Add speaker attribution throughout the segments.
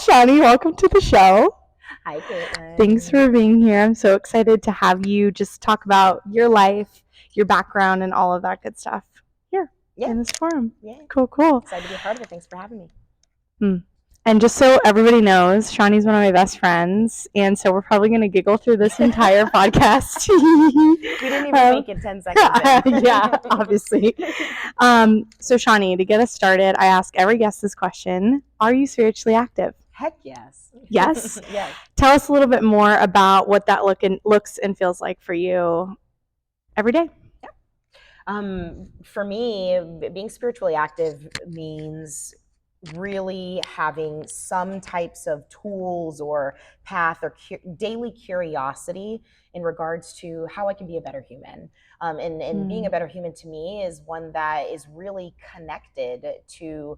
Speaker 1: Shawnee, welcome to the show.
Speaker 2: Hi, Caitlin.
Speaker 1: Thanks for being here. I'm so excited to have you just talk about your life, your background, and all of that good stuff here in this forum.
Speaker 2: Yeah.
Speaker 1: Cool.
Speaker 2: Excited to be a part of it. Thanks for having me.
Speaker 1: And just so everybody knows, Shawnee's one of my best friends, and so we're probably going to giggle through this entire podcast.
Speaker 2: We didn't even make it 10 seconds in.
Speaker 1: Yeah, obviously. So Shawnee, to get us started, I ask every guest this question: are you spiritually active?
Speaker 2: Heck yes.
Speaker 1: Yes?
Speaker 2: Yes.
Speaker 1: Tell us a little bit more about what that looks and feels like for you every day.
Speaker 2: For me, being spiritually active means really having some types of tools or path or daily curiosity in regards to how I can be a better human. And being a better human to me is one that is really connected to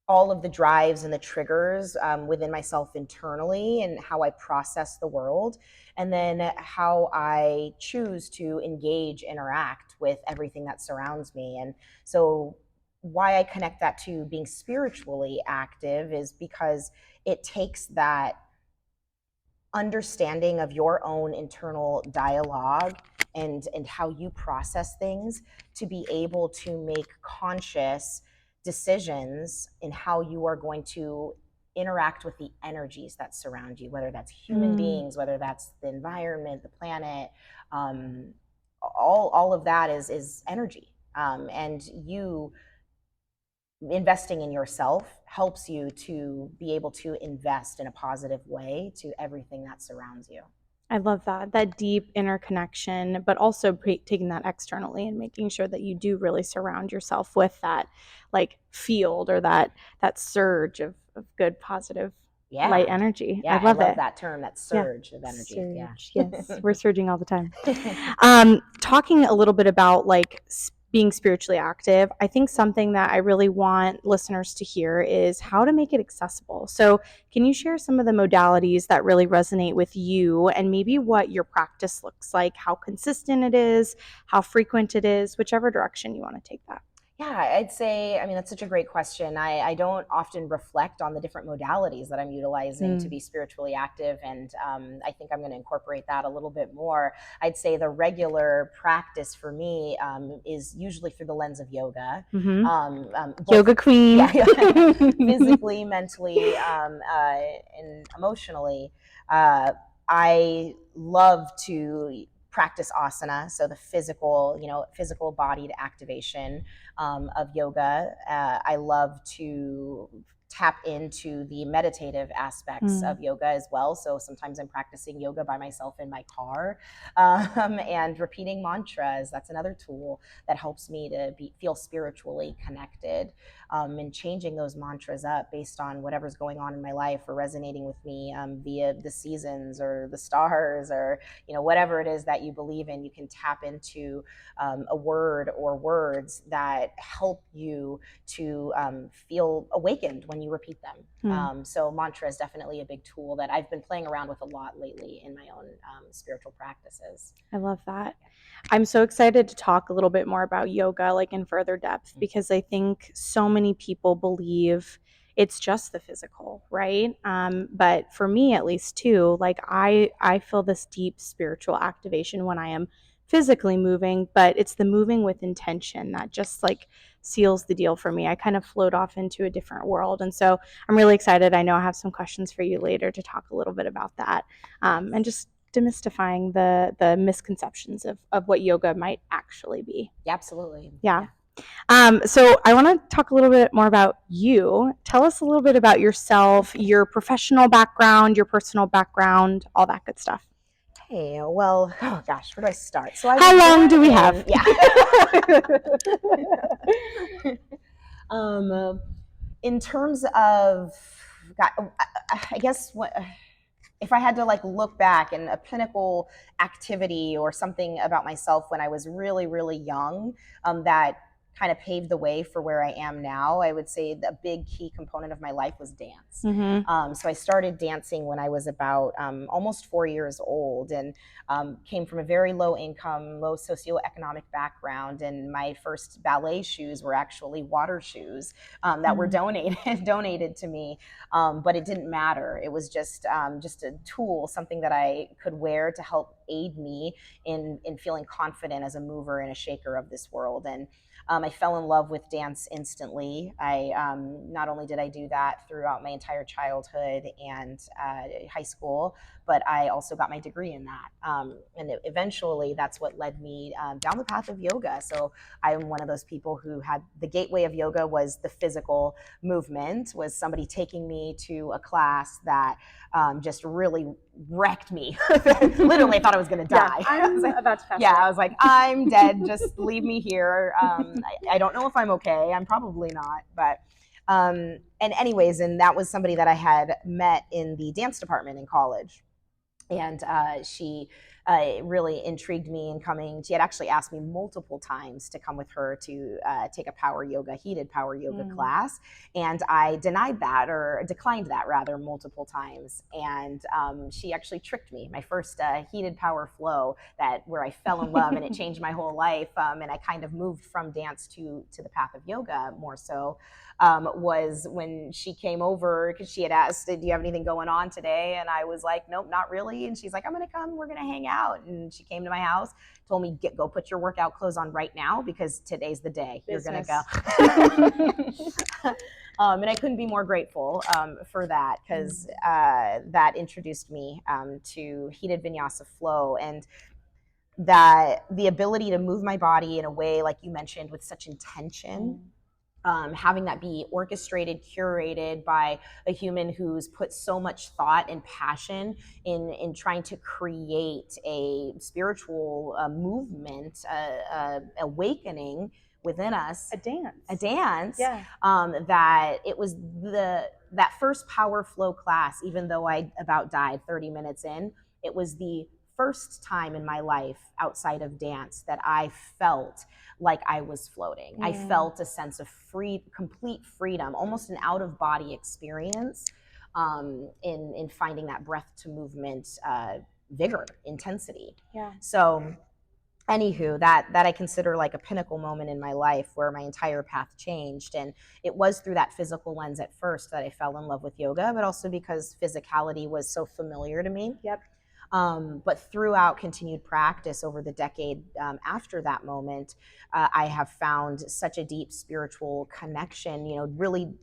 Speaker 2: all of the drives and the triggers within myself internally and how I process the world, and then how I choose to engage, interact with everything that surrounds me. And so why I connect that to being spiritually active is because it takes that understanding of your own internal dialogue and how you process things to be able to make conscious decisions in how you are going to interact with the energies that surround you, whether that's human beings, whether that's the environment, the planet, all of that is energy. And you investing in yourself helps you to be able to invest in a positive way to everything that surrounds you.
Speaker 1: I love that deep inner connection, but also taking that externally and making sure that you do really surround yourself with that like field or that surge of good, positive light energy.
Speaker 2: Yeah,
Speaker 1: I love it.
Speaker 2: That term, that surge of energy.
Speaker 1: Surge. Yes, we're surging all the time. Talking a little bit about like being spiritually active, I think something that I really want listeners to hear is how to make it accessible. So can you share some of the modalities that really resonate with you and maybe what your practice looks like, how consistent it is, how frequent it is, whichever direction you want to take that?
Speaker 2: Yeah, I'd say, I mean, that's such a great question. I don't often reflect on the different modalities that I'm utilizing to be spiritually active. And I think I'm going to incorporate that a little bit more. I'd say the regular practice for me is usually through the lens of yoga.
Speaker 1: Yoga queen.
Speaker 2: Yeah, physically, mentally, and emotionally. I love to practice asana, so the physical bodied activation of yoga. I love to tap into the meditative aspects of yoga as well. So sometimes I'm practicing yoga by myself in my car and repeating mantras. That's another tool that helps me to feel spiritually connected, and changing those mantras up based on whatever's going on in my life or resonating with me via the seasons or the stars or whatever it is that you believe in. You can tap into a word or words that help you to feel awakened when you repeat them. So mantra is definitely a big tool that I've been playing around with a lot lately in my own spiritual practices.
Speaker 1: I love that. I'm so excited to talk a little bit more about yoga, like in further depth, because I think so many people believe it's just the physical, right? But for me, at least too, like I feel this deep spiritual activation when I am physically moving, but it's the moving with intention that just like seals the deal for me. I kind of float off into a different world. And so I'm really excited. I know I have some questions for you later to talk a little bit about that, and just demystifying the misconceptions of what yoga might actually be.
Speaker 2: Yeah, absolutely.
Speaker 1: Yeah. So I want to talk a little bit more about you. Tell us a little bit about yourself, your professional background, your personal background, all that good stuff.
Speaker 2: Hey, well, oh gosh, where do I start? So
Speaker 1: how long do we have?
Speaker 2: Yeah. In terms of, I guess if I had to like look back and a pinnacle activity or something about myself when I was really, really young, that kind of paved the way for where I am now. I would say the big key component of my life was dance. So I started dancing when I was about almost 4 years old, and came from a very low income, low socioeconomic background. And my first ballet shoes were actually water shoes that were donated to me. But it didn't matter. It was just a tool, something that I could wear to help aid me in feeling confident as a mover and a shaker of this world. And I fell in love with dance instantly. I not only did I do that throughout my entire childhood and high school, but I also got my degree in that. And eventually, that's what led me down the path of yoga. So I'm one of those people who had the gateway of yoga was the physical movement, was somebody taking me to a class that just really wrecked me. Literally, I thought I was going to die.
Speaker 1: Yeah, I'm about to pass
Speaker 2: yeah,
Speaker 1: away.
Speaker 2: I was like, I'm dead. Just leave me here. I don't know if I'm okay. I'm probably not. But and anyways, and that was somebody that I had met in the dance department in college. And she really intrigued me in coming. She had actually asked me multiple times to come with her to take a heated power yoga class. And I declined that rather, multiple times. And she actually tricked me. My first heated power flow, where I fell in love and it changed my whole life. And I kind of moved from dance to the path of yoga more so. Was when she came over, because she had asked, do you have anything going on today? And I was like, nope, not really. And she's like, I'm going to come, we're going to hang out. And she came to my house, told me, go put your workout clothes on right now, because today's the day.
Speaker 1: Business.
Speaker 2: You're going to go. And I couldn't be more grateful for that, because that introduced me to heated vinyasa flow, and that the ability to move my body in a way, like you mentioned, with such intention. Having that be orchestrated, curated by a human who's put so much thought and passion in trying to create a spiritual movement, awakening within us.
Speaker 1: A dance.
Speaker 2: Yeah. That it was that first power flow class, even though I about died 30 minutes in, it was the first time in my life outside of dance that I felt like I was floating. I felt a sense of complete freedom, almost an out-of-body experience in finding that breath to movement, vigor, intensity.
Speaker 1: Yeah.
Speaker 2: So anywho, that I consider like a pinnacle moment in my life where my entire path changed. And it was through that physical lens at first that I fell in love with yoga, but also because physicality was so familiar to me.
Speaker 1: Yep.
Speaker 2: But throughout continued practice over the decade after that moment, I have found such a deep spiritual connection, really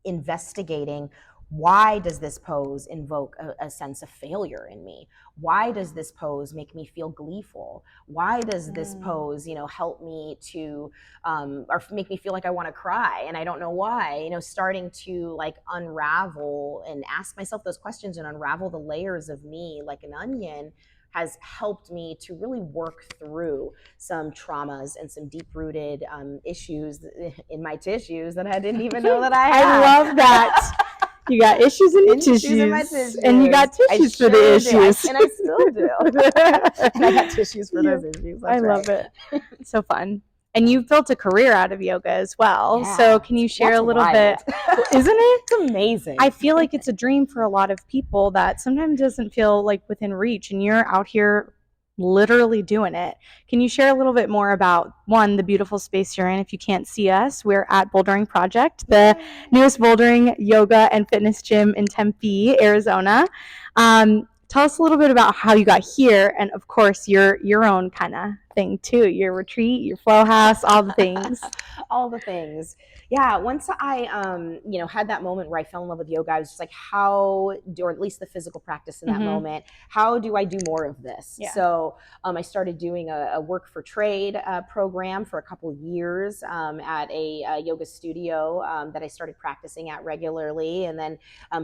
Speaker 2: investigating, why does this pose invoke a sense of failure in me? Why does this pose make me feel gleeful? Why does this pose, help me to, or make me feel like I want to cry and I don't know why? Starting to like unravel and ask myself those questions and unravel the layers of me like an onion has helped me to really work through some traumas and some deep-rooted issues in my tissues that I didn't even know that I had.
Speaker 1: I love that. You got issues in your tissues, and you got tissues for the issues.
Speaker 2: And I still do. And I got tissues for those issues.
Speaker 1: I love it. It's so fun. And you've built a career out of yoga as well.
Speaker 2: Yeah.
Speaker 1: So can you share a little bit? Isn't it?
Speaker 2: It's amazing.
Speaker 1: I feel like it's a dream for a lot of people that sometimes doesn't feel like within reach, and you're out here literally doing it. Can you share a little bit more about, one, the beautiful space you're in? If you can't see us, we're at Bouldering Project, the newest bouldering, yoga, and fitness gym in Tempe, Arizona. Tell us a little bit about how you got here, and of course your own kind of thing too, your retreat, your flow house, all the things.
Speaker 2: All the things. Yeah, once I had that moment where I fell in love with yoga, I was just like, or at least the physical practice in that moment, how do I do more of this?
Speaker 1: Yeah.
Speaker 2: So I started doing a work for trade program for a couple of years at a yoga studio that I started practicing at regularly. And then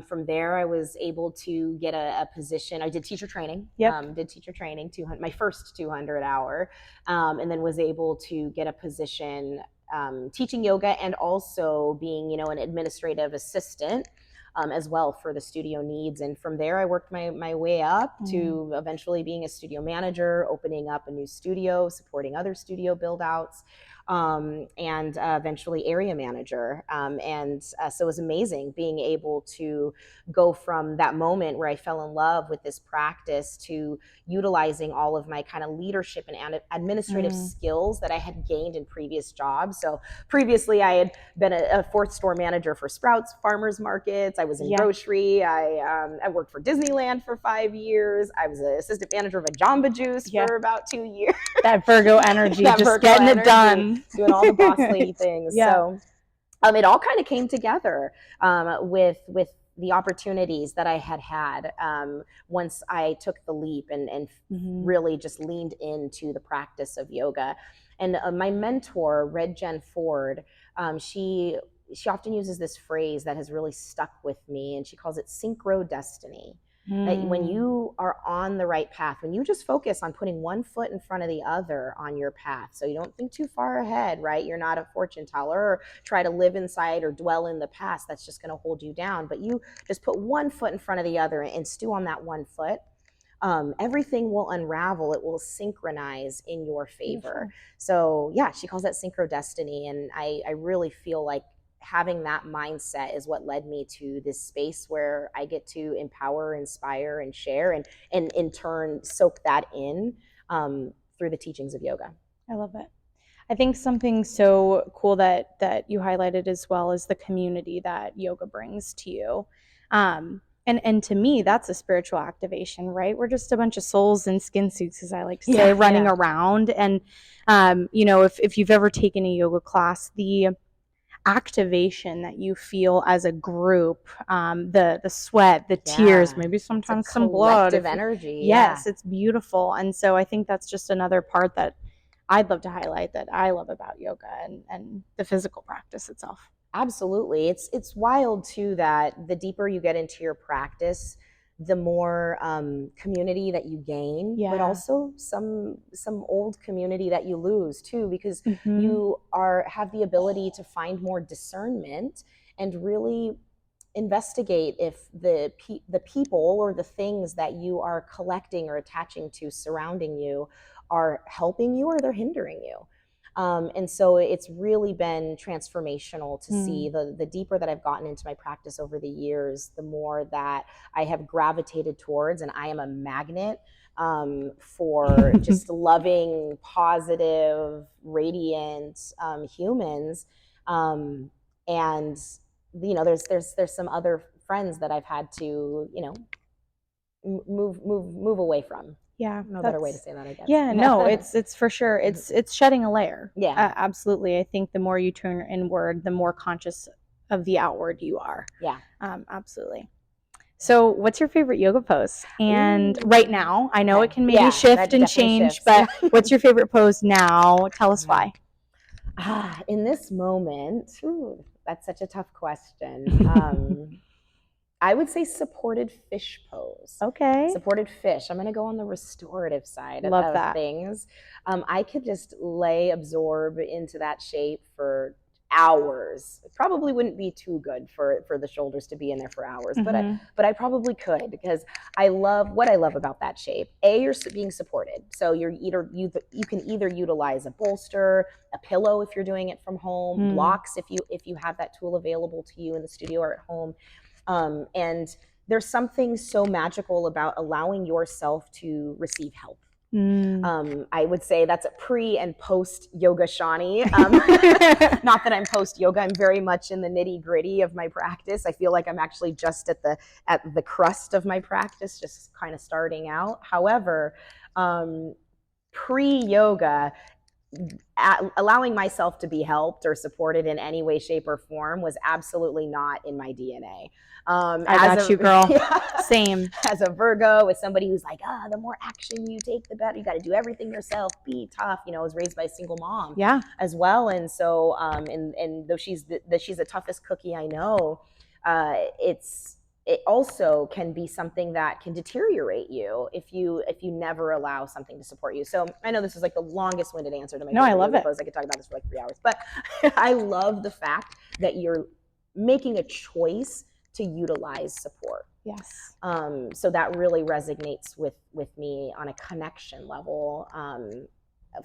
Speaker 2: from there, I was able to get a position. I did teacher training. Did teacher training, my first 200 hour, and then was able to get a position teaching yoga and also being, an administrative assistant as well for the studio needs. And from there, I worked my way up to eventually being a studio manager, opening up a new studio, supporting other studio build outs. and eventually area manager. So it was amazing being able to go from that moment where I fell in love with this practice to utilizing all of my kind of leadership and administrative skills that I had gained in previous jobs. So previously I had been a fourth store manager for Sprouts Farmers Markets. I was in grocery. I worked for Disneyland for 5 years. I was an assistant manager of a Jamba Juice for about 2 years.
Speaker 1: That Virgo energy, that just Virgo getting energy, it done.
Speaker 2: Doing all the boss lady things. So it all kind of came together with the opportunities that I had once I took the leap and really just leaned into the practice of yoga. And my mentor, Red Jen Ford, she often uses this phrase that has really stuck with me, and she calls it Synchro-desetiny. That when you are on the right path, when you just focus on putting one foot in front of the other on your path, so you don't think too far ahead, right? You're not a fortune teller or try to live inside or dwell in the past. That's just going to hold you down. But you just put one foot in front of the other and stew on that one foot. Everything will unravel. It will synchronize in your favor. So yeah, she calls that synchro-destiny. And I really feel like having that mindset is what led me to this space where I get to empower, inspire, and share, and in turn soak that in through the teachings of yoga.
Speaker 1: I love it. I think something so cool that you highlighted as well is the community that yoga brings to you. And to me, that's a spiritual activation, right? We're just a bunch of souls in skin suits, as I like to say, running around. And, if you've ever taken a yoga class, the activation that you feel as a group, the sweat, the tears, maybe sometimes some blood,
Speaker 2: energy.
Speaker 1: Yes, it's beautiful. And so I think that's just another part that I'd love to highlight that I love about yoga and the physical practice itself.
Speaker 2: Absolutely. It's wild too that the deeper you get into your practice, the more community that you gain, but also some old community that you lose too, because you have the ability to find more discernment and really investigate if the people or the things that you are collecting or attaching to surrounding you are helping you or they're hindering you. And so it's really been transformational to see the deeper that I've gotten into my practice over the years, the more that I have gravitated towards, and I am a magnet for just loving, positive, radiant humans. And there's some other friends that I've had to move away from.
Speaker 1: Yeah,
Speaker 2: no better way to say that, I guess.
Speaker 1: Yeah, no, it's for sure. It's shedding a layer.
Speaker 2: Yeah,
Speaker 1: absolutely. I think the more you turn inward, the more conscious of the outward you are.
Speaker 2: Yeah,
Speaker 1: absolutely. So, what's your favorite yoga pose? And right now, I know it can maybe shift and change, shifts. But what's your favorite pose now? Tell us why.
Speaker 2: In this moment, that's such a tough question. I would say supported fish pose.
Speaker 1: Okay.
Speaker 2: Supported fish. I'm going to go on the restorative side of things. I could just absorb into that shape for hours. It probably wouldn't be too good for the shoulders to be in there for hours, but I probably could, because I love about that shape. You're being supported. So you can either utilize a bolster, a pillow if you're doing it from home, blocks if you have that tool available to you in the studio or at home. And there's something so magical about allowing yourself to receive help. I would say that's a pre and post yoga Shawnee. Not that I'm post yoga. I'm very much in the nitty gritty of my practice. I feel like I'm actually just at the crust of my practice, just kind of starting out. However, pre yoga, allowing myself to be helped or supported in any way, shape, or form was absolutely not in my DNA.
Speaker 1: I got you, girl. Same.
Speaker 2: As a Virgo, as somebody who's like, the more action you take, the better. You got to do everything yourself. Be tough. I was raised by a single mom, as well, and so, and though she's the toughest cookie I know, it also can be something that can deteriorate you if you never allow something to support you. So I know this is like the longest winded answer to my
Speaker 1: I love it.
Speaker 2: I could talk about this for like 3 hours, but I love the fact that you're making a choice to utilize support.
Speaker 1: Yes.
Speaker 2: So that really resonates with me on a connection level.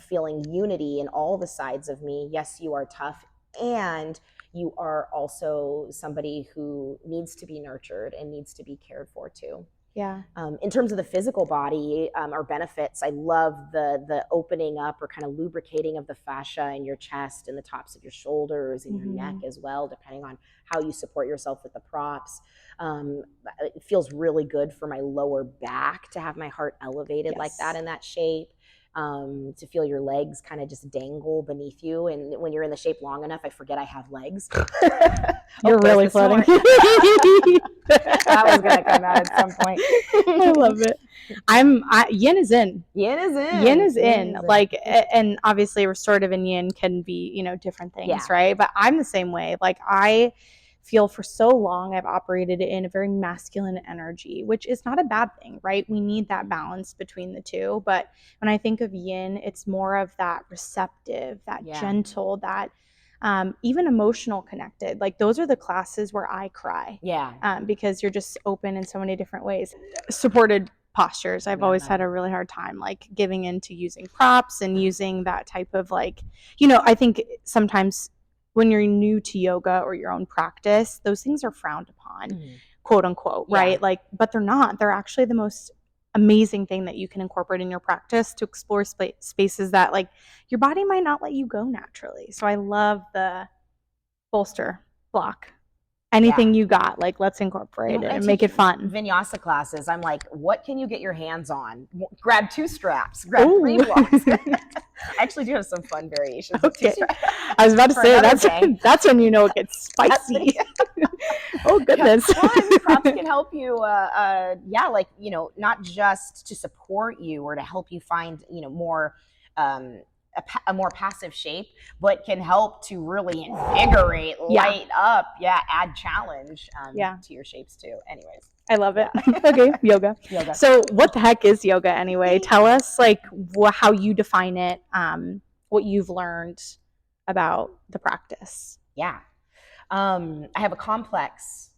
Speaker 2: feeling unity in all the sides of me. Yes, you are tough, and you are also somebody who needs to be nurtured and needs to be cared for too.
Speaker 1: Yeah.
Speaker 2: In terms of the physical body or benefits, I love the opening up or kind of lubricating of the fascia in your chest and the tops of your shoulders and your neck as well, depending on how you support yourself with the props. It feels really good for my lower back to have my heart elevated like that in that shape. To feel your legs kind of just dangle beneath you. And when you're in the shape long enough, I forget I have legs.
Speaker 1: You're really floating.
Speaker 2: That was going to come out at some point.
Speaker 1: I love it. Yin is in.
Speaker 2: Yin is in.
Speaker 1: Yin is in. Like, and obviously restorative and yin can be, you know, different things, right? But I'm the same way. Like, I feel for so long I've operated in a very masculine energy, which is not a bad thing, right? We need that balance between the two. But when I think of yin, it's more of that receptive, that gentle, that even emotional connected. Like, those are the classes where I cry. Because you're just open in so many different ways. Supported postures. I've always had a really hard time like giving into using props and using that type of like, you know, I think sometimes when you're new to yoga or your own practice, those things are frowned upon, quote unquote, right? Like, but they're not. They're actually the most amazing thing that you can incorporate in your practice to explore spaces that like your body might not let you go naturally. So I love the bolster block. Anything you got, like, let's incorporate it and make it fun.
Speaker 2: Vinyasa classes, I'm like, what can you get your hands on? Grab 2 straps, grab 3 blocks. I actually do have some fun variations.
Speaker 1: Okay. I was about to say, that's when you know it gets spicy. Oh, goodness.
Speaker 2: Props can help you, like, you know, not just to support you or to help you find, you know, more a more passive shape, but can help to really invigorate, light up, add challenge to your shapes too. Anyways.
Speaker 1: I love it. Okay, yoga. So what the heck is yoga anyway? Tell us like how you define it, what you've learned about the practice.
Speaker 2: I have a complex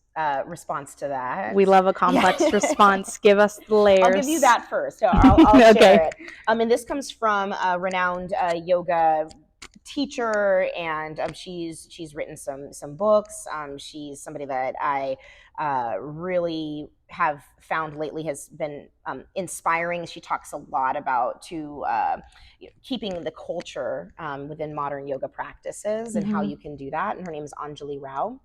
Speaker 2: response to that.
Speaker 1: We love a complex response. Give us the layers.
Speaker 2: I'll give you that first. I'll share it. And this comes from a renowned yoga teacher, and she's written some books. She's somebody that I really have found lately has been inspiring. She talks a lot about keeping the culture within modern yoga practices and how you can do that. And her name is Anjali Rao.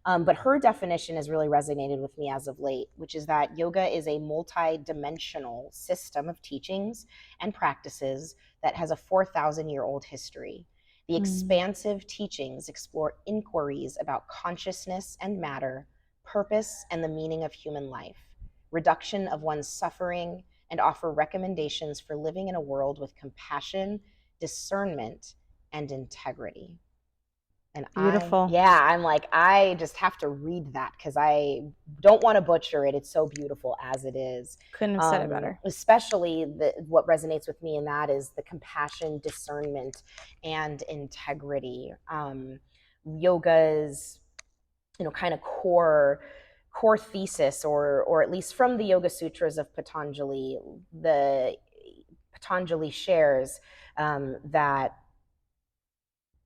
Speaker 2: But her definition has really resonated with me as of late, which is that yoga is a multi-dimensional system of teachings and practices that has a 4,000-year-old history. The expansive teachings explore inquiries about consciousness and matter, purpose and the meaning of human life, reduction of one's suffering, and offer recommendations for living in a world with compassion, discernment, and integrity. And
Speaker 1: beautiful.
Speaker 2: I'm like, I just have to read that because I don't want to butcher it. It's so beautiful as it is.
Speaker 1: Couldn't have said it better.
Speaker 2: Especially what resonates with me in that is the compassion, discernment, and integrity. Yoga's, you know, kind of core thesis, or at least from the Yoga Sutras of Patanjali, Patanjali shares that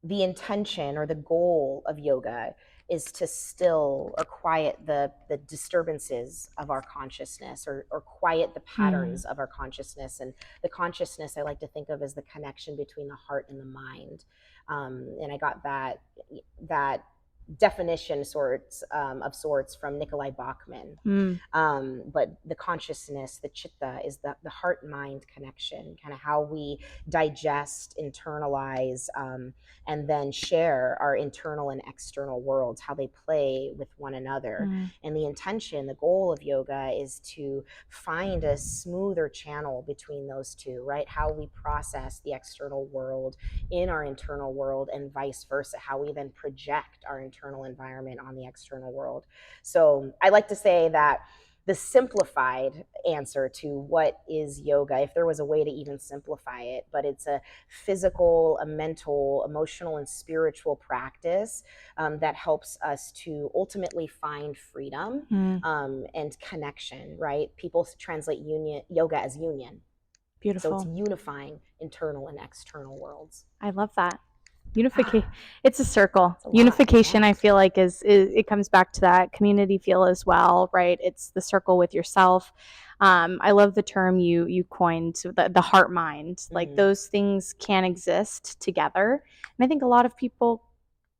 Speaker 2: the intention or the goal of yoga is to still or quiet the disturbances of our consciousness, or quiet the patterns of our consciousness. And the consciousness I like to think of as the connection between the heart and the mind. And I got that definition of sorts from Nikolai Bachman. But the consciousness, the chitta, is the heart-mind connection, kind of how we digest, internalize, and then share our internal and external worlds, how they play with one another. And the intention, the goal of yoga is to find a smoother channel between those two, right? How we process the external world in our internal world, and vice versa, how we then project our internal environment on the external world. So I like to say that the simplified answer to what is yoga, if there was a way to even simplify it, but it's a physical, a mental, emotional, and spiritual practice that helps us to ultimately find freedom and connection, right? People translate yoga as union. So it's
Speaker 1: Beautiful.
Speaker 2: unifying internal and external worlds.
Speaker 1: I love that. Unification. It's a circle.
Speaker 2: It's a lot.
Speaker 1: Unification,
Speaker 2: Yeah.
Speaker 1: I feel like, is it comes back to that community feel as well, right? It's the circle with yourself. I love the term you coined, the heart mind. Like
Speaker 2: Mm-hmm.
Speaker 1: those things can exist together, and I think a lot of people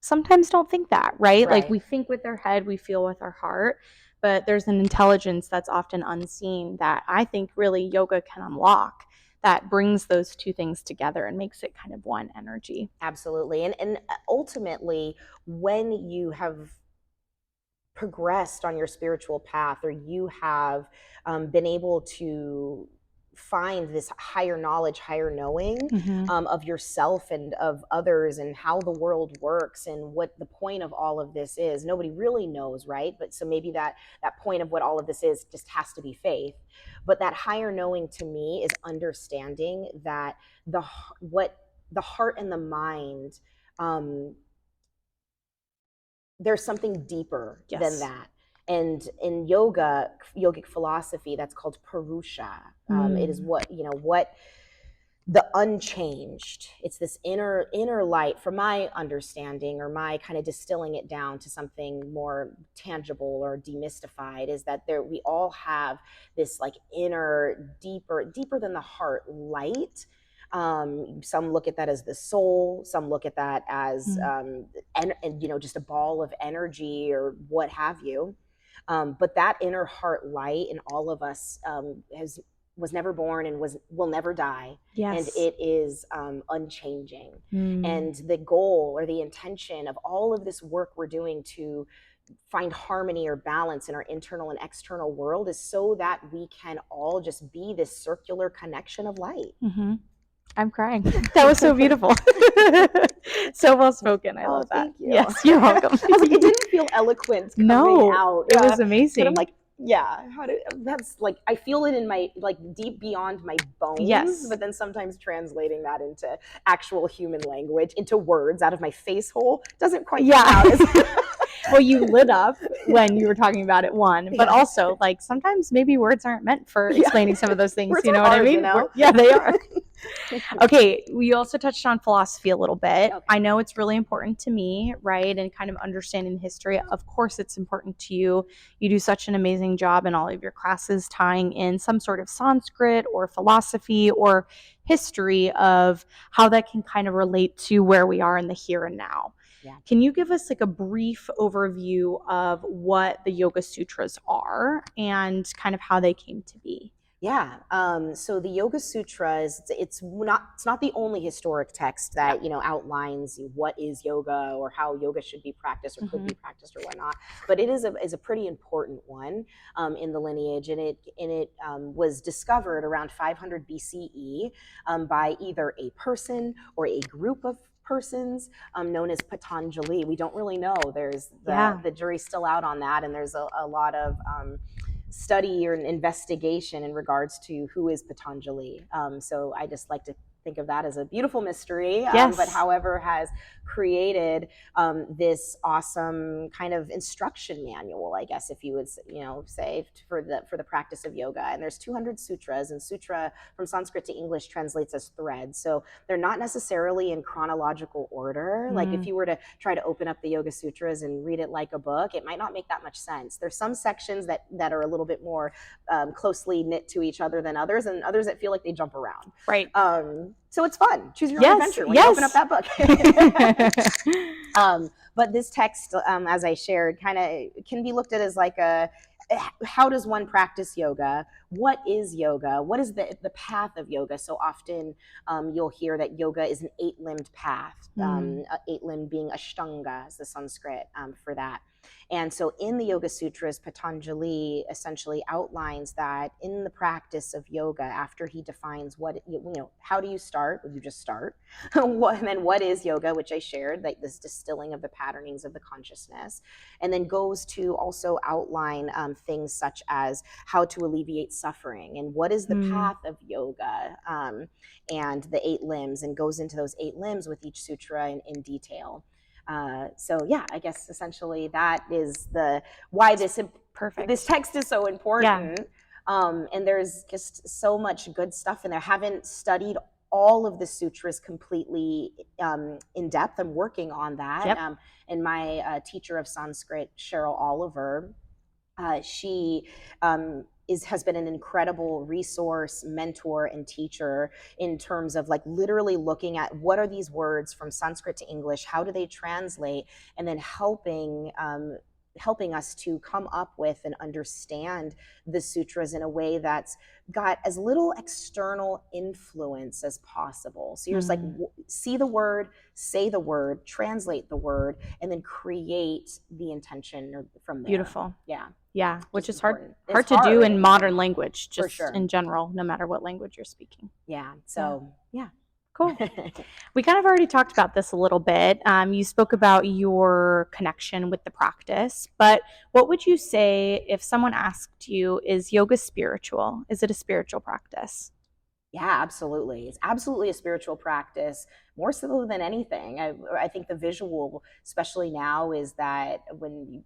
Speaker 1: sometimes don't think that, right? Like
Speaker 2: Right.
Speaker 1: we think with our head, we feel with our heart, but there's an intelligence that's often unseen that I think really yoga can unlock, that brings those two things together and makes it kind of one energy.
Speaker 2: Absolutely. And ultimately, when you have progressed on your spiritual path, or you have been able to find this higher knowledge, higher knowing
Speaker 1: Mm-hmm.
Speaker 2: of yourself and of others, and how the world works and what the point of all of this is, nobody really knows, right? But so maybe that point of what all of this is just has to be faith. But that higher knowing to me is understanding that what the heart and the mind, um, there's something deeper than
Speaker 1: Yes.
Speaker 2: that. And in yogic philosophy, that's called purusha. It is
Speaker 1: Mm.
Speaker 2: what the unchanged. It's this inner light, from my understanding, or my kind of distilling it down to something more tangible or demystified, is that there we all have this like inner, deeper than the heart light. Some look at that as the soul, some look at that as
Speaker 1: Mm.
Speaker 2: and just a ball of energy or what have you. But that inner heart light in all of us has was never born and will never die, and
Speaker 1: Yes.
Speaker 2: it is unchanging.
Speaker 1: Mm.
Speaker 2: And the goal or the intention of all of this work we're doing to find harmony or balance in our internal and external world is so that we can all just be this circular connection of light.
Speaker 1: Mm-hmm. I'm crying. That was so beautiful. So well spoken. I
Speaker 2: Oh,
Speaker 1: love that.
Speaker 2: thank you.
Speaker 1: Yes, you're welcome.
Speaker 2: I was like, it didn't feel eloquent coming
Speaker 1: No,
Speaker 2: out,
Speaker 1: it was
Speaker 2: but I'm
Speaker 1: amazing.
Speaker 2: like, yeah, that's like, I feel it in my, like, deep beyond my bones.
Speaker 1: Yes.
Speaker 2: But then sometimes translating that into actual human language, into words out of my face hole, doesn't quite come out as
Speaker 1: Well, you lit up when you were talking about it, one, but
Speaker 2: yeah.
Speaker 1: also like sometimes maybe words aren't meant for explaining some of those things.
Speaker 2: Words
Speaker 1: You know
Speaker 2: are
Speaker 1: what I
Speaker 2: hard,
Speaker 1: mean?
Speaker 2: know?
Speaker 1: Yeah, they are. Okay, we also touched on philosophy a little bit.
Speaker 2: Okay.
Speaker 1: I know it's really important to me, right? And kind of understanding the history. Of course, it's important to you. You do such an amazing job in all of your classes tying in some sort of Sanskrit or philosophy or history of how that can kind of relate to where we are in the here and now.
Speaker 2: Yeah.
Speaker 1: Can you give us like a brief overview of what the Yoga Sutras are and kind of how they came to be?
Speaker 2: Yeah. So the Yoga Sutra is it's not the only historic text
Speaker 1: Yeah.
Speaker 2: that outlines what is yoga or how yoga should be practiced or could be
Speaker 1: Mm-hmm.
Speaker 2: practiced or whatnot. But it is a pretty important one in the lineage, and it was discovered around 500 BCE by either a person or a group of persons known as Patanjali. We don't really know. There's the jury's still out on that, and there's a lot of study or an investigation in regards to who is Patanjali. So I just like to think of that as a beautiful mystery,
Speaker 1: Yes.
Speaker 2: but however has created this awesome kind of instruction manual, I guess, if you would say, for the practice of yoga. And there's 200 sutras, and sutra from Sanskrit to English translates as thread. So they're not necessarily in chronological order. Like if you were to try to open up the Yoga Sutras and read it like a book, it might not make that much sense. There's some sections that are a little bit more closely knit to each other than others, and others that feel like they jump around.
Speaker 1: Right.
Speaker 2: So it's fun. Choose your own adventure when you open up that book. But this text, as I shared, kind of can be looked at as like how does one practice yoga? What is yoga? What is the path of yoga? So often you'll hear that yoga is an 8-limbed path, 8-limbed being Ashtanga, is the Sanskrit for that. And so in the Yoga Sutras, Patanjali essentially outlines that in the practice of yoga, after he defines how do you start? Well, you just start. And then what is yoga, which I shared, like this distilling of the patternings of the consciousness, and then goes to also outline things such as how to alleviate suffering and what is the path of yoga, and the 8 limbs, and goes into those 8 limbs with each sutra in detail. So yeah, I guess essentially that is why this
Speaker 1: Perfect.
Speaker 2: This text is so important. And there's just so much good stuff in there. Haven't studied all of the sutras completely in depth. I'm working on that.
Speaker 1: Yep.
Speaker 2: And my teacher of Sanskrit, Cheryl Oliver, she has been an incredible resource, mentor, and teacher in terms of like literally looking at what are these words from Sanskrit to English, how do they translate, and then helping us to come up with and understand the sutras in a way that's got as little external influence as possible. So you're just like, see the word, say the word, translate the word, and then create the intention from there.
Speaker 1: Beautiful. Yeah, which is hard to do in modern language, just
Speaker 2: sure.
Speaker 1: in general, no matter what language you're speaking.
Speaker 2: Yeah. So yeah.
Speaker 1: Cool. We kind of already talked about this a little bit. You spoke about your connection with the practice, but what would you say if someone asked you, is yoga spiritual? Is it a spiritual practice?
Speaker 2: Yeah, absolutely. It's absolutely a spiritual practice, more so than anything. I think the visual, especially now, is that when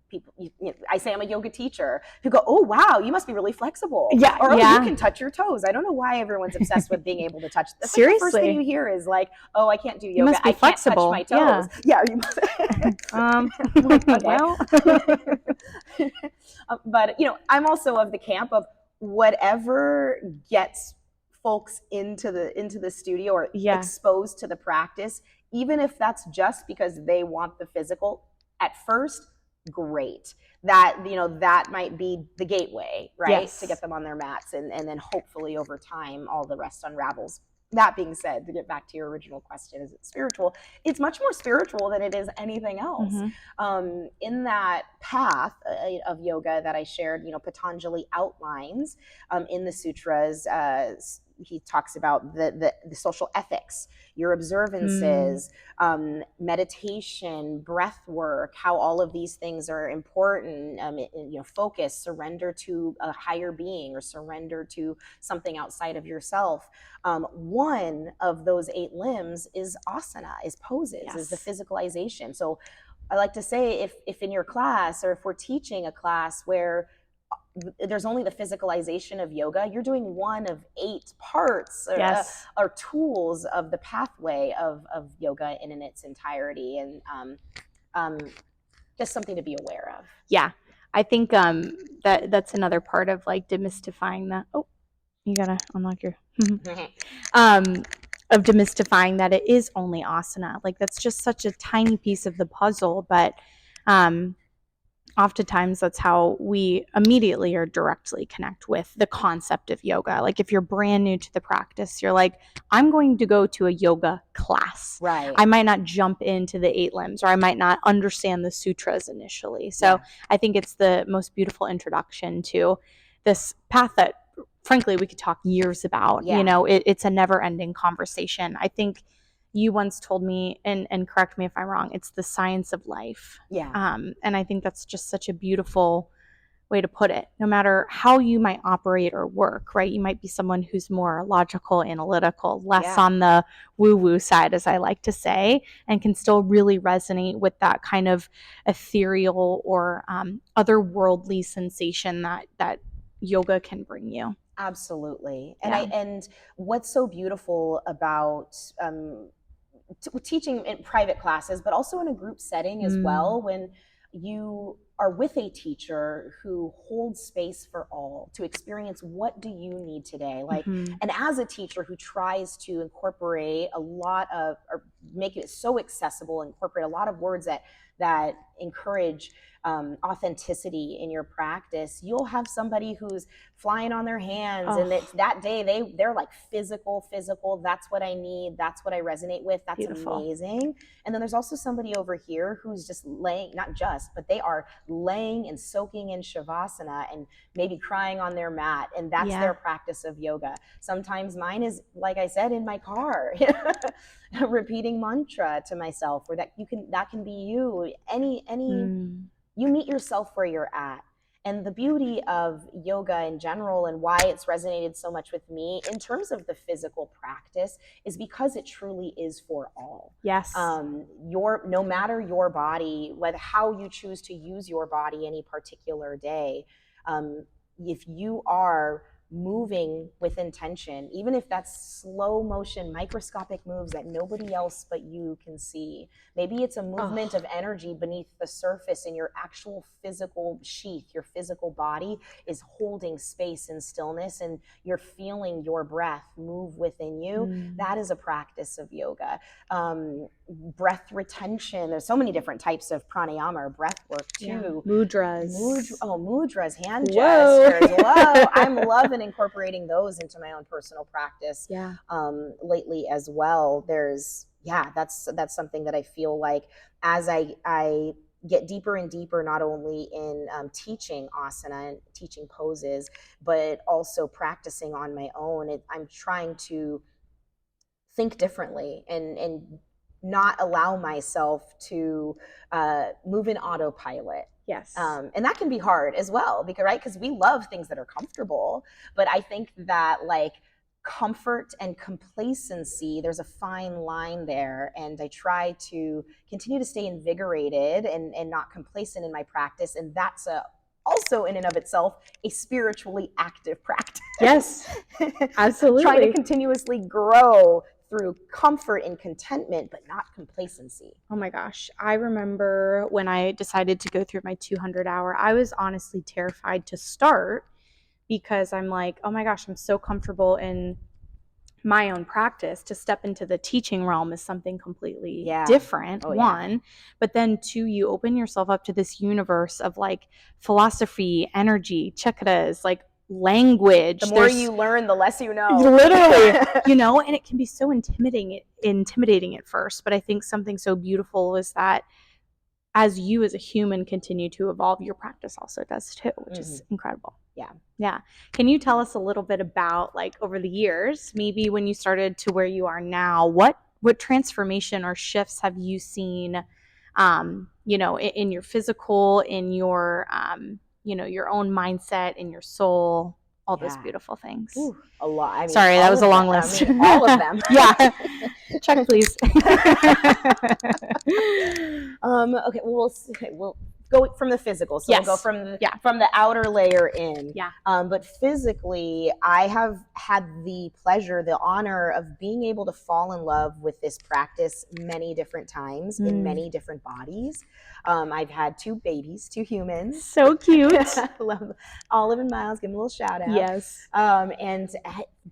Speaker 2: I say I'm a yoga teacher, people go, "Oh, wow, you must be really flexible."
Speaker 1: Yeah,
Speaker 2: or
Speaker 1: yeah.
Speaker 2: "Oh, you can touch your toes." I don't know why everyone's obsessed with being able to touch. That's
Speaker 1: Seriously,
Speaker 2: like the first thing you hear is like, "Oh, I can't do yoga.
Speaker 1: You must be
Speaker 2: I
Speaker 1: flexible.
Speaker 2: Can't touch my toes." Yeah, you must.
Speaker 1: Well,
Speaker 2: but I'm also of the camp of whatever gets folks into the studio or exposed to the practice, even if that's just because they want the physical at first, great. That that might be the gateway, right? To get them on their mats, and then hopefully over time all the rest unravels. That being said, to get back to your original question, is it spiritual? It's much more spiritual than it is anything else. In that path of yoga that I shared, Patanjali outlines in the sutras. He talks about the social ethics, your observances, meditation, breath work, how all of these things are important. Focus, surrender to a higher being, or surrender to something outside of yourself. One of those 8 limbs is asana, is poses, is the physicalization. So I like to say, if in your class, or if we're teaching a class where there's only the physicalization of yoga, you're doing one of 8 parts or tools of the pathway of yoga in its entirety, and just something to be aware of.
Speaker 1: Yeah, I think that's another part of like demystifying that. Oh, you gotta unlock your of demystifying that it is only asana. Like, that's just such a tiny piece of the puzzle, but oftentimes that's how we immediately or directly connect with the concept of yoga. Like, if you're brand new to the practice, you're like, I'm going to go to a yoga class.
Speaker 2: Right.
Speaker 1: I might not jump into the 8 limbs, or I might not understand the sutras initially. So I think it's the most beautiful introduction to this path that, frankly, we could talk years about. It's a never-ending conversation. I think you once told me, and correct me if I'm wrong, it's the science of life. And I think that's just such a beautiful way to put it. No matter how you might operate or work, right? You might be someone who's more logical, analytical, less on the woo-woo side, as I like to say, and can still really resonate with that kind of ethereal or otherworldly sensation that yoga can bring you.
Speaker 2: Absolutely. And what's so beautiful about teaching in private classes, but also in a group setting as well, when you are with a teacher who holds space for all to experience, what do you need today? Like, and as a teacher who tries to incorporate a lot of, or make it so accessible, incorporate a lot of words that encourage authenticity in your practice, you'll have somebody who's flying on their hands, and it's that day they're like physical. That's what I need. That's what I resonate with. That's beautiful. Amazing. And then there's also somebody over here who's just laying, not just, but they are laying and soaking in shavasana and maybe crying on their mat, and that's their practice of yoga. Sometimes mine is, like I said, in my car, repeating mantra to myself, or that can be you. You meet yourself where you're at. And the beauty of yoga in general, and why it's resonated so much with me in terms of the physical practice, is because it truly is for all. No matter your body, how you choose to use your body any particular day, if you are moving with intention, even if that's slow motion, microscopic moves that nobody else but you can see. Maybe it's a movement of energy beneath the surface in your actual physical sheath. Your physical body is holding space and stillness, and you're feeling your breath move within you. That is a practice of yoga. Breath retention. There's so many different types of pranayama or breath work too.
Speaker 1: Yeah. Mudras.
Speaker 2: Mudras, hand
Speaker 1: Whoa.
Speaker 2: gestures. Whoa. I'm loving incorporating those into my own personal practice.
Speaker 1: Yeah.
Speaker 2: Lately as well. That's something that I feel like as I get deeper and deeper, not only in teaching asana and teaching poses, but also practicing on my own. I'm trying to think differently and not allow myself to move in autopilot.
Speaker 1: Yes.
Speaker 2: And that can be hard as well, because we love things that are comfortable, but I think that like comfort and complacency, there's a fine line there, and I try to continue to stay invigorated and not complacent in my practice, and that's also in and of itself a spiritually active practice.
Speaker 1: Yes, absolutely.
Speaker 2: Trying to continuously grow through comfort and contentment, but not complacency.
Speaker 1: Oh my gosh. I remember when I decided to go through my 200 hour, I was honestly terrified to start because I'm like, oh my gosh, I'm so comfortable in my own practice. To step into the teaching realm is something completely different, one. But then two, you open yourself up to this universe of like philosophy, energy, chakras, like language.
Speaker 2: The more you learn, the less you know.
Speaker 1: Literally, and it can be so intimidating at first. But I think something so beautiful is that as you as a human continue to evolve, your practice also does too, which is incredible. Yeah. Can you tell us a little bit about, like, over the years, maybe when you started to where you are now, what transformation or shifts have you seen, in your physical, in your, your own mindset, in your soul, all those beautiful things?
Speaker 2: Ooh, a lot. I mean,
Speaker 1: sorry, that was a long list.
Speaker 2: All of them.
Speaker 1: Yeah. Check, please.
Speaker 2: Okay. We'll go from the physical. So we'll go from the outer layer in.
Speaker 1: Yeah.
Speaker 2: But physically, I have had the pleasure, the honor of being able to fall in love with this practice many different times in many different bodies. I've had 2 babies, 2 humans.
Speaker 1: So cute.
Speaker 2: Love Olive and Miles. Give them a little shout out.
Speaker 1: Yes.
Speaker 2: And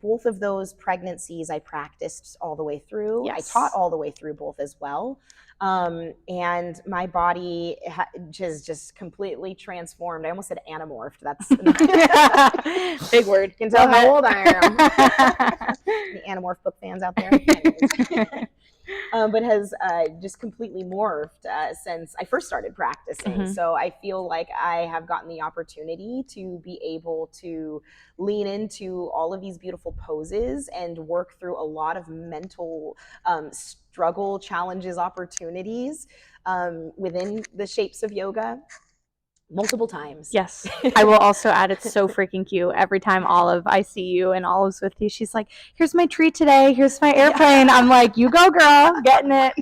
Speaker 2: both of those pregnancies I practiced all the way through. Yes. I taught all the way through both as well. And my body just completely transformed. I almost said anamorphed. That's
Speaker 1: big word.
Speaker 2: You can tell how old I am. The Animorph book fans out there. But has just completely morphed since I first started practicing. So I feel like I have gotten the opportunity to be able to lean into all of these beautiful poses and work through a lot of mental struggle, challenges, opportunities within the shapes of yoga. Multiple times.
Speaker 1: Yes. I will also add, it's so freaking cute. Every time I see you and Olive's with you, she's like, here's my treat today. Here's my airplane. I'm like, you go, girl. Getting it.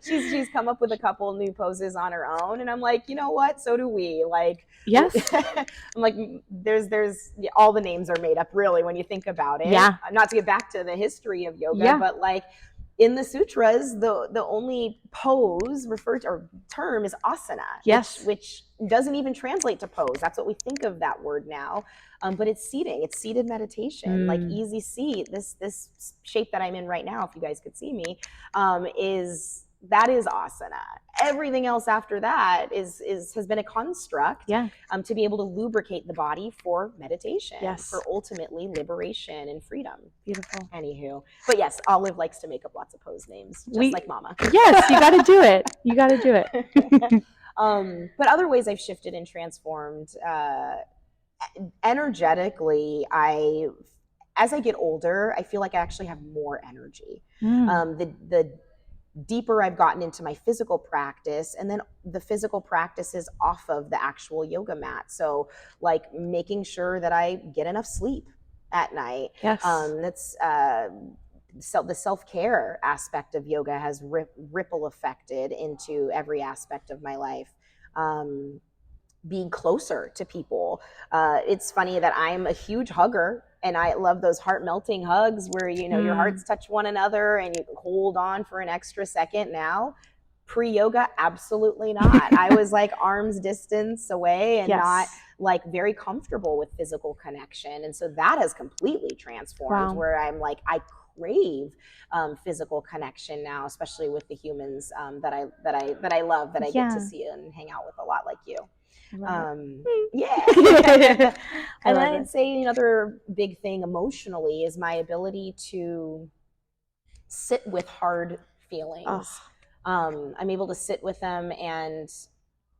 Speaker 2: She's come up with a couple new poses on her own. And I'm like, you know what? So do we. Like,
Speaker 1: yes.
Speaker 2: I'm like, there's all the names are made up, really, when you think about it.
Speaker 1: Yeah.
Speaker 2: Not to get back to the history of yoga, but like, in the sutras, the only pose referred to, or term, is asana.
Speaker 1: Yes.
Speaker 2: Which doesn't even translate to pose. That's what we think of that word now. But it's seating. It's seated meditation. Like easy seat. This shape that I'm in right now, if you guys could see me, is asana. Everything else after that has been a construct to be able to lubricate the body for meditation, for ultimately liberation and freedom.
Speaker 1: Beautiful.
Speaker 2: Anywho, but yes, Olive likes to make up lots of pose names, just like Mama.
Speaker 1: Yes, you got to do it. You got to do it.
Speaker 2: But other ways I've shifted and transformed energetically, as I get older, I feel like I actually have more energy. The deeper I've gotten into my physical practice, and then the physical practice is off of the actual yoga mat. So like making sure that I get enough sleep at night.
Speaker 1: Yes.
Speaker 2: That's the self-care aspect of yoga has ripple affected into every aspect of my life. being closer to people. It's funny that I'm a huge hugger, and I love those heart melting hugs where, you know, your hearts touch one another and you hold on for an extra second. Now, pre-yoga, absolutely not. I was like arm's distance away and not like very comfortable with physical connection. And so that has completely transformed where I'm like, I crave physical connection now, especially with the humans that I love, that I get to see and hang out with a lot, like you. Yeah. And then I'd say another big thing emotionally is my ability to sit with hard feelings. I'm able to sit with them, and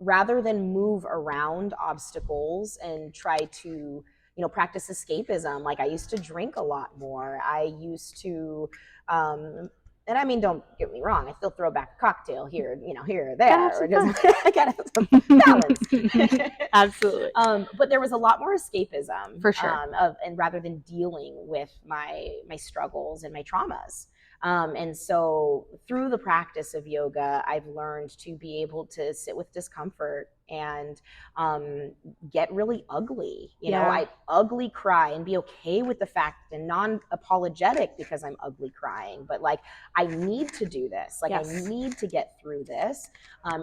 Speaker 2: rather than move around obstacles and try to, you know, practice escapism, like I used to drink a lot more. I used to, and I mean, don't get me wrong, I still throw back a cocktail here, you know, here or there. Or just, I gotta have some balance.
Speaker 1: Absolutely.
Speaker 2: But there was a lot more escapism,
Speaker 1: for sure,
Speaker 2: and rather than dealing with my struggles and my traumas. And so through the practice of yoga, I've learned to be able to sit with discomfort and get really ugly. You know, I ugly cry and be okay with the fact, and non-apologetic because I'm ugly crying, but like, I need to do this. Like, I need to get through this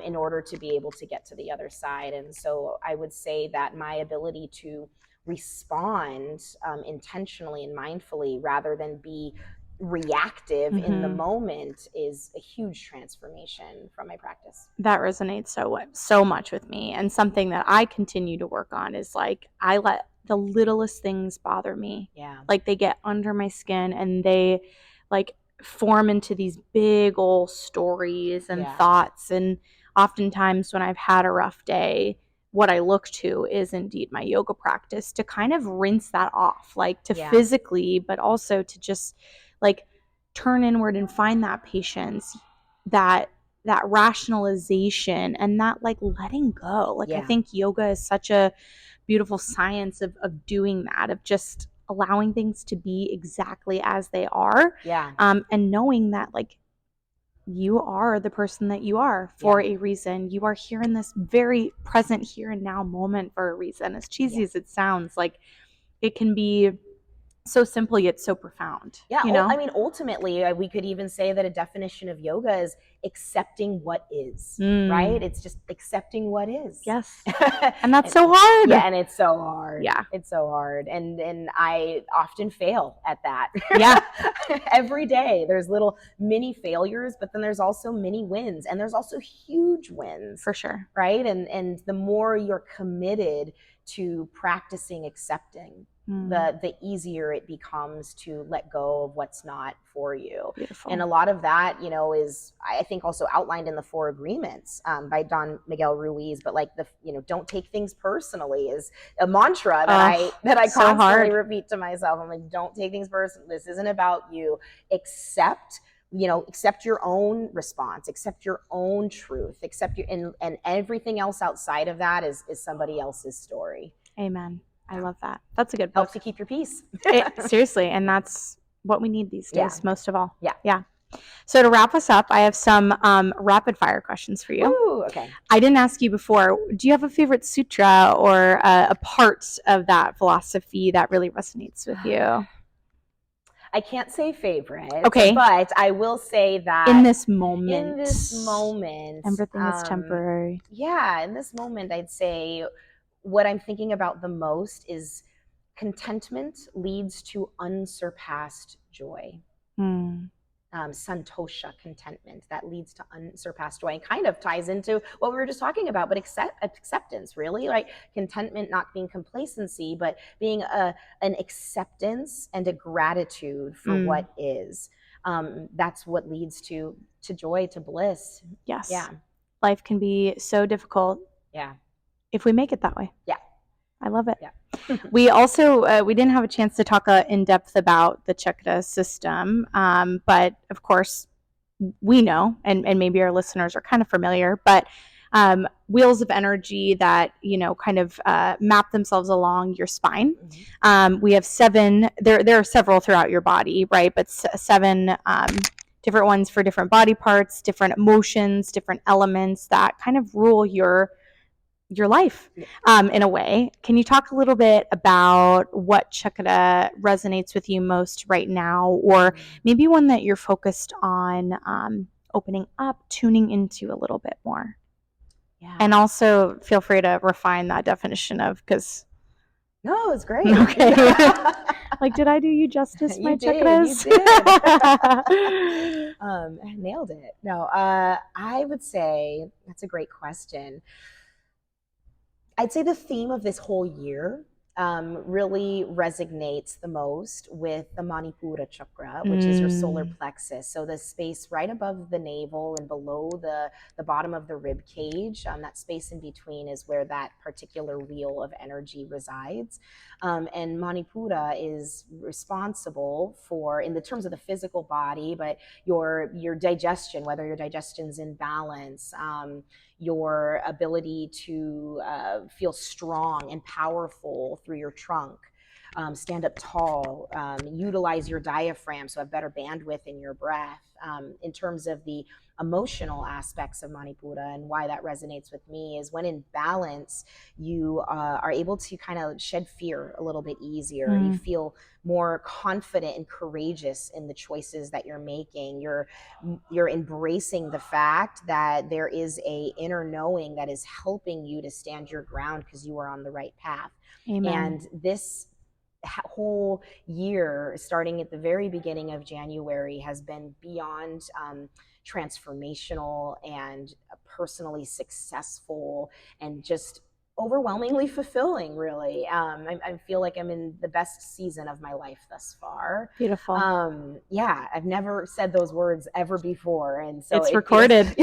Speaker 2: in order to be able to get to the other side. And so I would say that my ability to respond intentionally and mindfully rather than be reactive in the moment is a huge transformation from my practice.
Speaker 1: That resonates so much with me. And something that I continue to work on is like, I let the littlest things bother me. Like, they get under my skin and they like form into these big old stories and thoughts. And oftentimes when I've had a rough day, what I look to is indeed my yoga practice to kind of rinse that off, like to physically, but also to just like turn inward and find that patience, that rationalization, and that like letting go. Like, I think yoga is such a beautiful science of doing that, of just allowing things to be exactly as they are. And knowing that like you are the person that you are for a reason. You are here in this very present here and now moment for a reason. As cheesy as it sounds, like it can be so simple yet so profound. You know?
Speaker 2: I mean, ultimately, we could even say that a definition of yoga is accepting what is, right? It's just accepting what is.
Speaker 1: And that's so hard.
Speaker 2: And it's so hard. It's so hard. And I often fail at that. Every day there's little mini failures, but then there's also mini wins, and there's also huge wins.
Speaker 1: For sure.
Speaker 2: Right? And the more you're committed to practicing accepting, the easier it becomes to let go of what's not for you.
Speaker 1: Beautiful.
Speaker 2: And a lot of that, you know, is, I think, also outlined in the 4 Agreements by Don Miguel Ruiz. But like, you know, don't take things personally is a mantra that I constantly repeat to myself. I'm like, don't take things personally. This isn't about you. Accept your own response, accept your own truth, and everything else outside of that is somebody else's story.
Speaker 1: Amen. I love that. That's a good book.
Speaker 2: Helps you keep your peace.
Speaker 1: Seriously. And that's what we need these days, most of all. Yeah. So to wrap us up, I have some rapid fire questions for you.
Speaker 2: Ooh, okay.
Speaker 1: I didn't ask you before. Do you have a favorite sutra or a part of that philosophy that really resonates with you?
Speaker 2: I can't say favorite.
Speaker 1: Okay.
Speaker 2: But I will say that
Speaker 1: in this moment, everything is temporary.
Speaker 2: Yeah. In this moment, I'd say what I'm thinking about the most is contentment leads to unsurpassed joy. Santosha, contentment, that leads to unsurpassed joy, and kind of ties into what we were just talking about, but acceptance, really, like contentment not being complacency, but being an acceptance and a gratitude for what is. That's what leads to joy, to bliss.
Speaker 1: Yes. Yeah. Life can be so difficult.
Speaker 2: Yeah.
Speaker 1: If we make it that way.
Speaker 2: Yeah.
Speaker 1: I love it. Yeah. We also, we didn't have a chance to talk in depth about the chakra system, but of course we know, and maybe our listeners are kind of familiar, but wheels of energy that, you know, kind of map themselves along your spine. We have 7, there are several throughout your body, right? But 7 different ones for different body parts, different emotions, different elements that kind of rule your your life in a way. Can you talk a little bit about what chakra resonates with you most right now, or maybe one that you're focused on opening up, tuning into a little bit more?
Speaker 2: Yeah.
Speaker 1: And also feel free to refine that definition of, because
Speaker 2: no, it's great.
Speaker 1: Okay. Like, did I do you justice, my chakras?
Speaker 2: You did. Nailed it. No, I would say that's a great question. I'd say the theme of this whole year really resonates the most with the Manipura chakra, which is your solar plexus. So the space right above the navel and below the bottom of the rib cage, that space in between is where that particular wheel of energy resides. And Manipura is responsible for, in the terms of the physical body, but your digestion, whether your digestion's in balance, your ability to feel strong and powerful through your trunk, stand up tall, utilize your diaphragm so have better bandwidth in your breath. In terms of the emotional aspects of Manipura and why that resonates with me is when in balance, you are able to kind of shed fear a little bit easier. You feel more confident and courageous in the choices that you're making. You're embracing the fact that there is a inner knowing that is helping you to stand your ground because you are on the right path.
Speaker 1: Amen.
Speaker 2: And this whole year, starting at the very beginning of January, has been beyond transformational and personally successful and just overwhelmingly fulfilling, really. I feel like I'm in the best season of my life thus far.
Speaker 1: Beautiful.
Speaker 2: Yeah, I've never said those words ever before, and so
Speaker 1: it's recorded.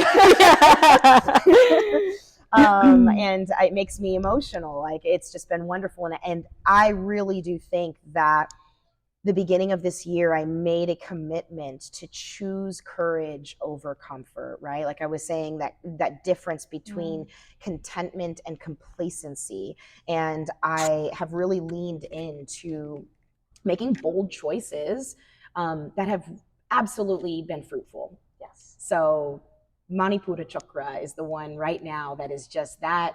Speaker 2: And it makes me emotional. Like, it's just been wonderful. And I really do think that the beginning of this year, I made a commitment to choose courage over comfort, right? Like I was saying, that difference between contentment and complacency. And I have really leaned into making bold choices that have absolutely been fruitful. Yes. So Manipura chakra is the one right now that is just that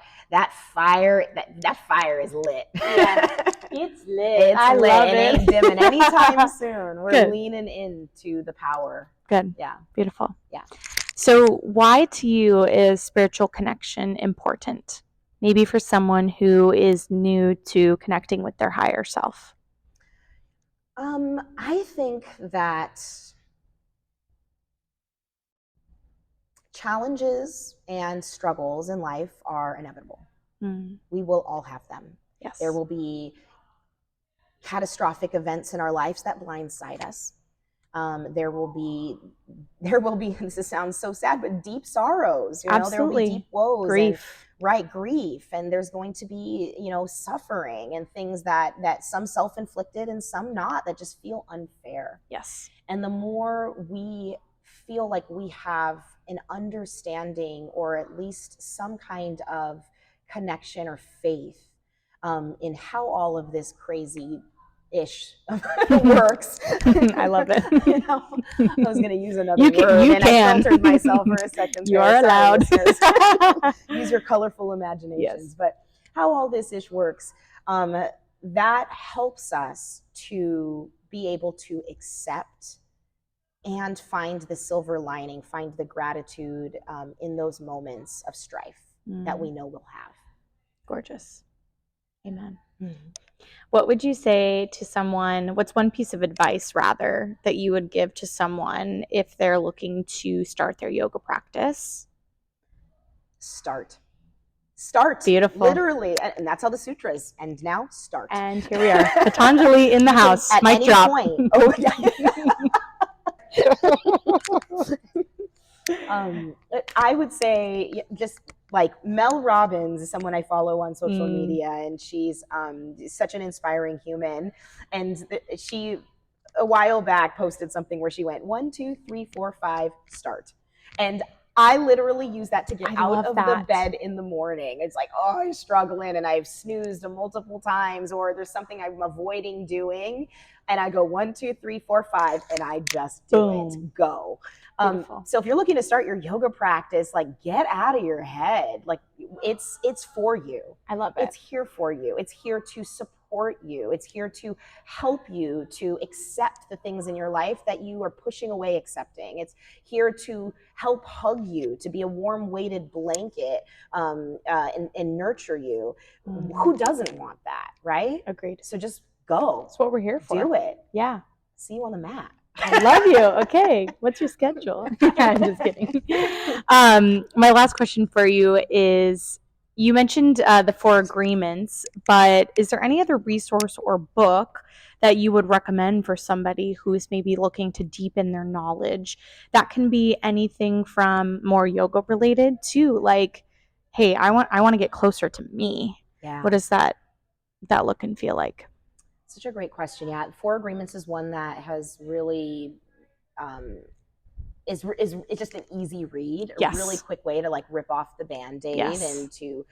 Speaker 2: fire. That fire is lit.
Speaker 1: Yeah. It's lit.
Speaker 2: I love it.
Speaker 1: It
Speaker 2: ain't dimming anytime soon. We're leaning into the power.
Speaker 1: Good.
Speaker 2: Yeah.
Speaker 1: Beautiful.
Speaker 2: Yeah.
Speaker 1: So why to you is spiritual connection important? Maybe for someone who is new to connecting with their higher self.
Speaker 2: I think that challenges and struggles in life are inevitable. We will all have them.
Speaker 1: Yes.
Speaker 2: There will be catastrophic events in our lives that blindside us. There will be, this sounds so sad, but deep sorrows,
Speaker 1: Absolutely.
Speaker 2: There will be deep woes.
Speaker 1: Grief.
Speaker 2: Grief. And there's going to be, suffering and things that some self-inflicted and some not, that just feel unfair.
Speaker 1: Yes.
Speaker 2: And the more we feel like we have an understanding, or at least some kind of connection or faith in how all of this crazy-ish works.
Speaker 1: I love it.
Speaker 2: I was going to use another word,
Speaker 1: you
Speaker 2: and
Speaker 1: can.
Speaker 2: I filtered myself for a second.
Speaker 1: You are allowed.
Speaker 2: Use your colorful imaginations. Yes. But how all this ish works, that helps us to be able to accept and find the silver lining, find the gratitude in those moments of strife that we know we'll have.
Speaker 1: Gorgeous. Amen. What would you say to someone, what's one piece of advice, rather, that you would give to someone if they're looking to start their yoga practice?
Speaker 2: Start.
Speaker 1: Beautiful.
Speaker 2: Literally. And that's how the sutras. And now start.
Speaker 1: And here we are. Patanjali in the house.
Speaker 2: At
Speaker 1: Mic
Speaker 2: any
Speaker 1: drop.
Speaker 2: point. Oh, I would say just like Mel Robbins is someone I follow on social media, and she's such an inspiring human. And she, a while back, posted something where she went 1, 2, 3, 4, 5, start. And I literally use that to get
Speaker 1: I
Speaker 2: out
Speaker 1: love
Speaker 2: of the
Speaker 1: that.
Speaker 2: bed in the morning. It's like, oh, I'm struggling and I've snoozed multiple times, or there's something I'm avoiding doing. And I go 1, 2, 3, 4, 5, and I just do it.
Speaker 1: Boom.
Speaker 2: Go.
Speaker 1: Beautiful.
Speaker 2: So if you're looking to start your yoga practice, like get out of your head. Like it's for you.
Speaker 1: I love it.
Speaker 2: It's here for you. It's here to support you. It's here to help you to accept the things in your life that you are pushing away accepting. It's here to help hug you, to be a warm weighted blanket, and nurture you. Who doesn't want that, right?
Speaker 1: Agreed.
Speaker 2: So just go.
Speaker 1: That's what we're here for.
Speaker 2: Do it.
Speaker 1: Yeah.
Speaker 2: See you on the mat.
Speaker 1: I love you. Okay. What's your schedule? I'm just kidding. My last question for you is, you mentioned the 4 agreements, but is there any other resource or book that you would recommend for somebody who is maybe looking to deepen their knowledge? That can be anything from more yoga related to like, hey, I want to get closer to me.
Speaker 2: Yeah.
Speaker 1: What does that look and feel like?
Speaker 2: Such a great question. Yeah, 4 agreements is one that has really is it's just an easy read, a really quick way to like rip off the Band-Aid and to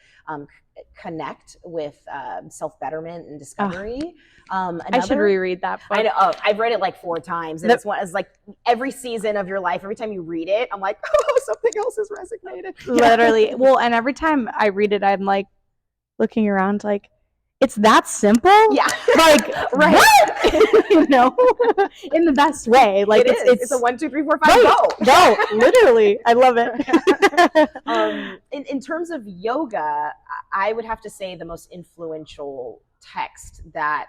Speaker 2: connect with self-betterment and discovery.
Speaker 1: I should reread that book.
Speaker 2: I know. Oh, I've read it like 4 times, and it's like every season of your life. Every time you read it, I'm like, oh, something else has resonated.
Speaker 1: Literally. Well, and every time I read it, I'm like looking around, like, it's that simple?
Speaker 2: Yeah.
Speaker 1: Like,
Speaker 2: right.
Speaker 1: What? You know, in the best way. Like
Speaker 2: it's a 1, 2, 3, 4, 5,
Speaker 1: go. Literally. I love it.
Speaker 2: In terms of yoga, I would have to say the most influential text that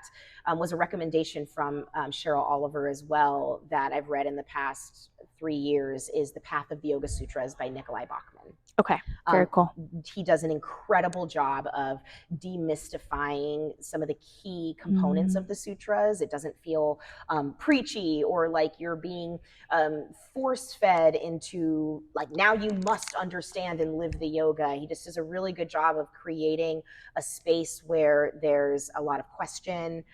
Speaker 2: was a recommendation from Cheryl Oliver as well that I've read in the past 3 years is The Path of the Yoga Sutras by Nikolai Bachman.
Speaker 1: Okay, very cool.
Speaker 2: He does an incredible job of demystifying some of the key components of the sutras. It doesn't feel preachy or like you're being force-fed into like, now you must understand and live the yoga. He just does a really good job of creating a space where there's a lot of question,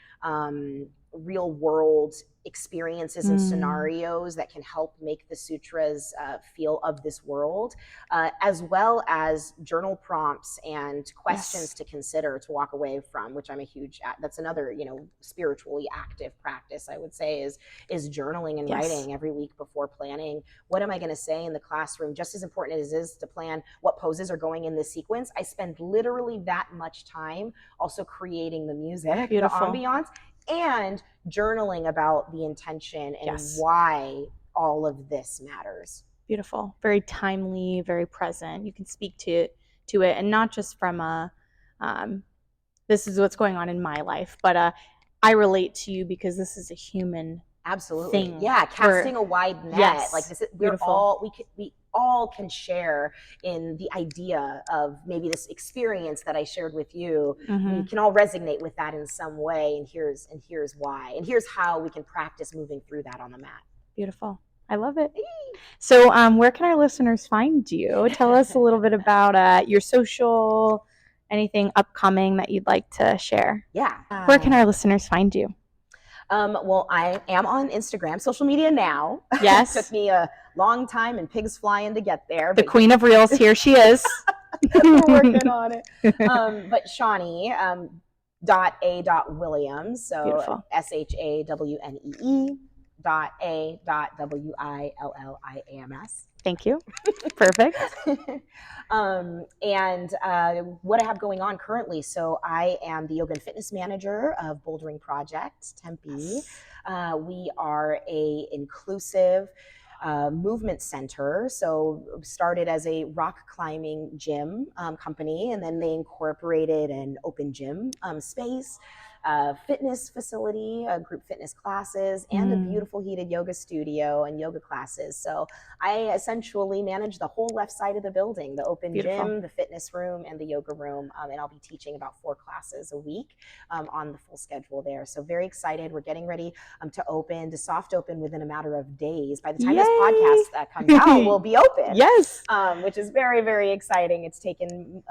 Speaker 2: real world experiences and scenarios that can help make the sutras feel of this world, as well as journal prompts and questions to consider to walk away from, which I'm a huge, that's another, spiritually active practice, I would say, is journaling and writing every week before planning. What am I going to say in the classroom? Just as important as it is to plan what poses are going in this sequence, I spend literally that much time also creating the music, the ambiance, and journaling about the intention and why all of this matters.
Speaker 1: Beautiful. Very timely, very present. You can speak to it and not just from a this is what's going on in my life, but I relate to you because this is a human thing.
Speaker 2: Yeah, casting a wide net. Like this is, we all can share in the idea of maybe this experience that I shared with you. We can all resonate with that in some way, and here's why, and here's how we can practice moving through that on the mat.
Speaker 1: Beautiful. I love it. So where can our listeners find you? Tell us a little bit about your social, anything upcoming that you'd like to share.
Speaker 2: Yeah.
Speaker 1: Where can our listeners find you?
Speaker 2: Well, I am on Instagram, social media now.
Speaker 1: Yes.
Speaker 2: It took me a long time and pigs flying to get there.
Speaker 1: The queen of reels, here she is.
Speaker 2: We're working on it. But Shawnee, .a.williams, so
Speaker 1: beautiful.
Speaker 2: SHAWNEE .a.WILLIAMS.
Speaker 1: Thank you. Perfect.
Speaker 2: And what I have going on currently, so I am the yoga and fitness manager of Bouldering Project Tempe. We are a inclusive movement center. So started as a rock climbing gym company, and then they incorporated an open gym space, fitness facility, group fitness classes, and a beautiful heated yoga studio and yoga classes. So I essentially manage the whole left side of the building, the open gym, the fitness room, and the yoga room. And I'll be teaching about 4 classes a week on the full schedule there. So very excited. We're getting ready to soft open within a matter of days. By the time this podcast comes out, we'll be open.
Speaker 1: Yes.
Speaker 2: Which is very, very exciting. It's taken,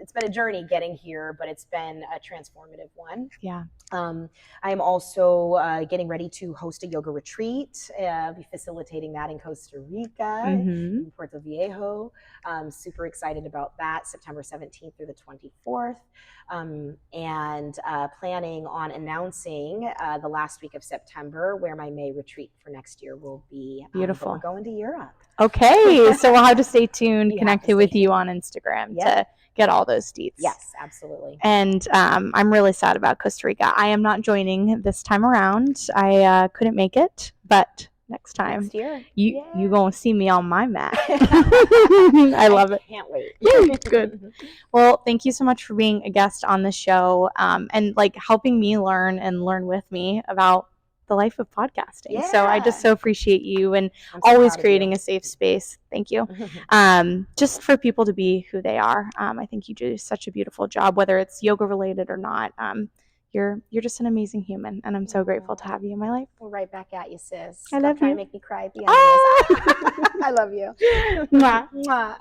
Speaker 2: it's been a journey getting here, but it's been a transformative one.
Speaker 1: Yeah.
Speaker 2: I'm also getting ready to host a yoga retreat. Be facilitating that in Costa Rica, in Puerto Viejo. Super excited about that, September 17th through the 24th. And planning on announcing the last week of September where my May retreat for next year will be.
Speaker 1: Beautiful.
Speaker 2: But we're going to Europe.
Speaker 1: Okay, so we'll have to stay tuned, connected with you on Instagram to get all those deets.
Speaker 2: Yes, absolutely.
Speaker 1: And I'm really sad about Costa Rica. I am not joining this time around. I couldn't make it, but next time,
Speaker 2: next year,
Speaker 1: you gonna see me on my mat. I love it.
Speaker 2: Can't wait.
Speaker 1: Good. Well, thank you so much for being a guest on the show, and like helping me learn with me about the life of podcasting.
Speaker 2: Yeah.
Speaker 1: So I just so appreciate you and always creating a safe space. Thank you. Just for people to be who they are. I think you do such a beautiful job, whether it's yoga related or not. You're just an amazing human, and I'm so grateful to have you in my life.
Speaker 2: Well, right back at you, sis.
Speaker 1: I love
Speaker 2: trying
Speaker 1: you.
Speaker 2: to make me cry at the end of this. I love you.
Speaker 1: Mwah.
Speaker 2: Mwah.